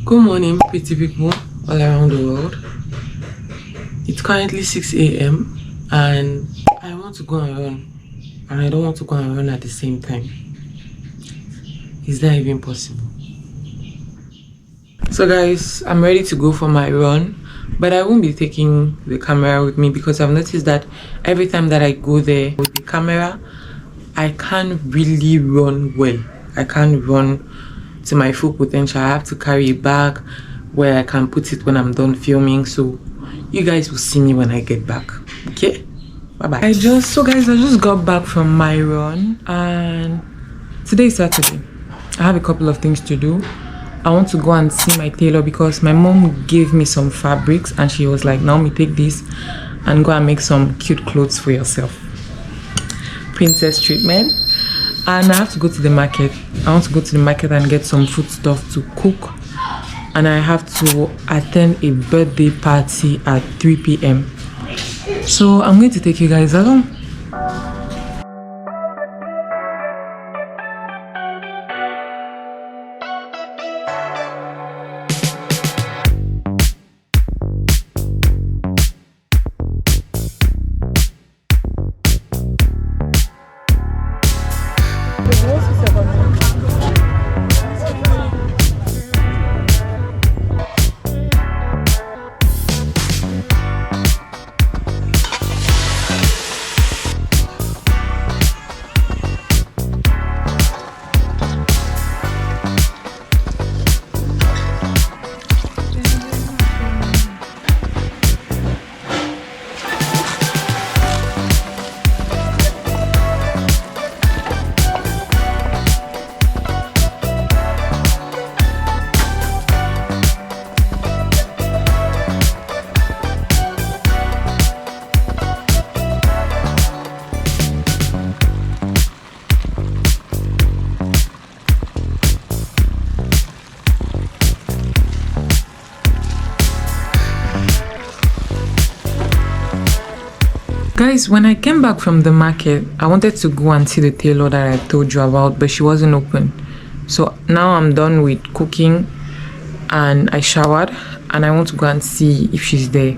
Good morning, pretty people all around the world. It's currently 6 a.m. and I want to go and run, and I don't want to go and run at the same time. Is that even possible? So guys, I'm ready to go for my run, but I won't be taking the camera with me because I've noticed that every time that I go there with the camera, I can't really run well. I can't run to my full potential. I have to carry a bag where I can put it when I'm done filming, so you guys will see me when I get back. Okay, bye bye. I just got back from my run, and today is Saturday. I have a couple of things to do. I want to go and see my tailor because my mom gave me some fabrics and she was like, Naomi, take this and go and make some cute clothes for yourself. Princess treatment. And I have to go to the market. I want to go to the market and get some food stuff to cook. And I have to attend a birthday party at 3 p.m. So I'm going to take you guys along. Guys, when I came back from the market, I wanted to go and see the tailor that I told you about, but she wasn't open. So now I'm done with cooking and I showered and I want to go and see if she's there.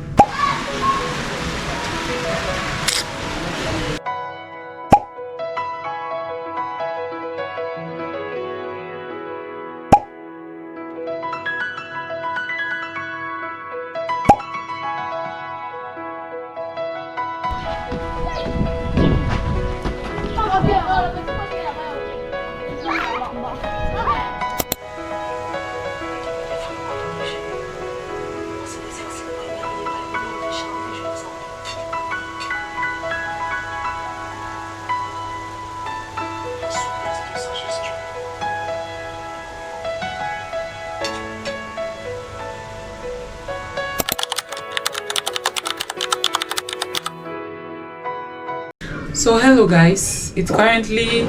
So hello guys, it's currently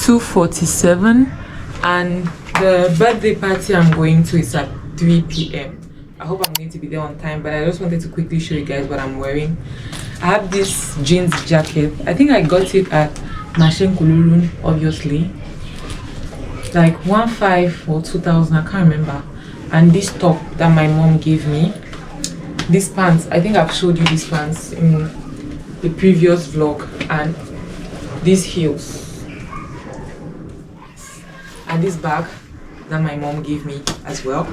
2:47 and the birthday party I'm going to is at 3 p.m. I hope I'm going to be there on time, but I just wanted to quickly show you guys what I'm wearing. I have this jeans jacket. I think I got it at Mashen Kululun, obviously. Like 1,500 or 2,000, I can't remember. And this top that my mom gave me. These pants, I think I've showed you these pants in the previous vlog, and these heels and this bag that my mom gave me as well,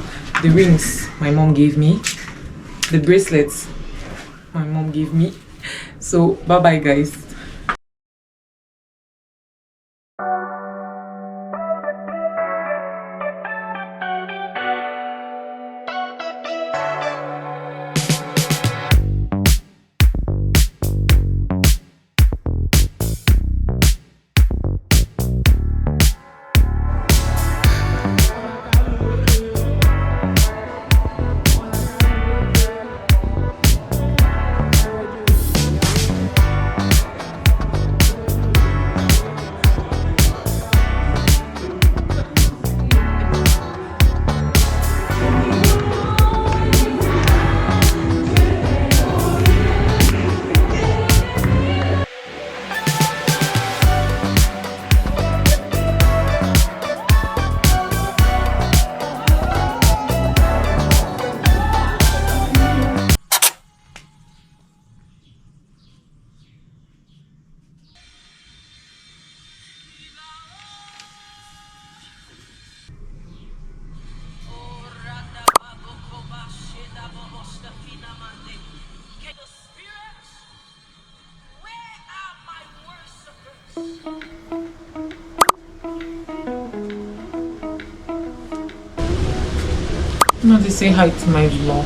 the rings my mom gave me, the bracelets my mom gave me. So bye bye guys. Not to say hi to my vlog.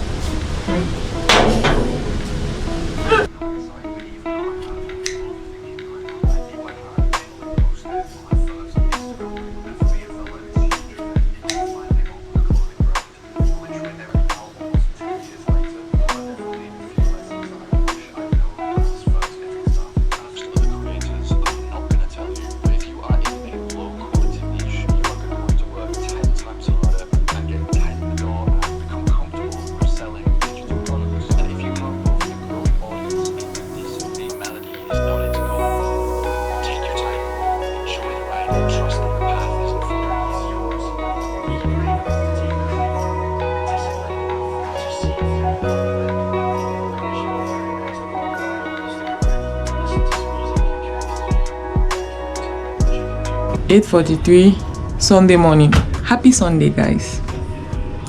"8:43 Sunday morning. Happy Sunday, guys.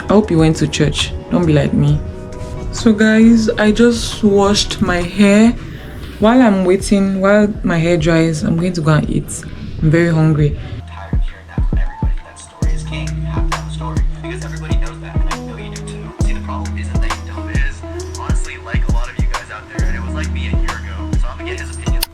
I hope you went to church. Don't be like me." So guys, I just washed my hair. While I'm waiting, while my hair dries, I'm going to go and eat. I'm very hungry. Tired of hearing that from everybody. That story is king. You have to have a story because everybody knows that, and I know you do too. See, the problem isn't that you don't. It is honestly like a lot of you guys out there, and it was like me a year ago. So I'm gonna get his opinion.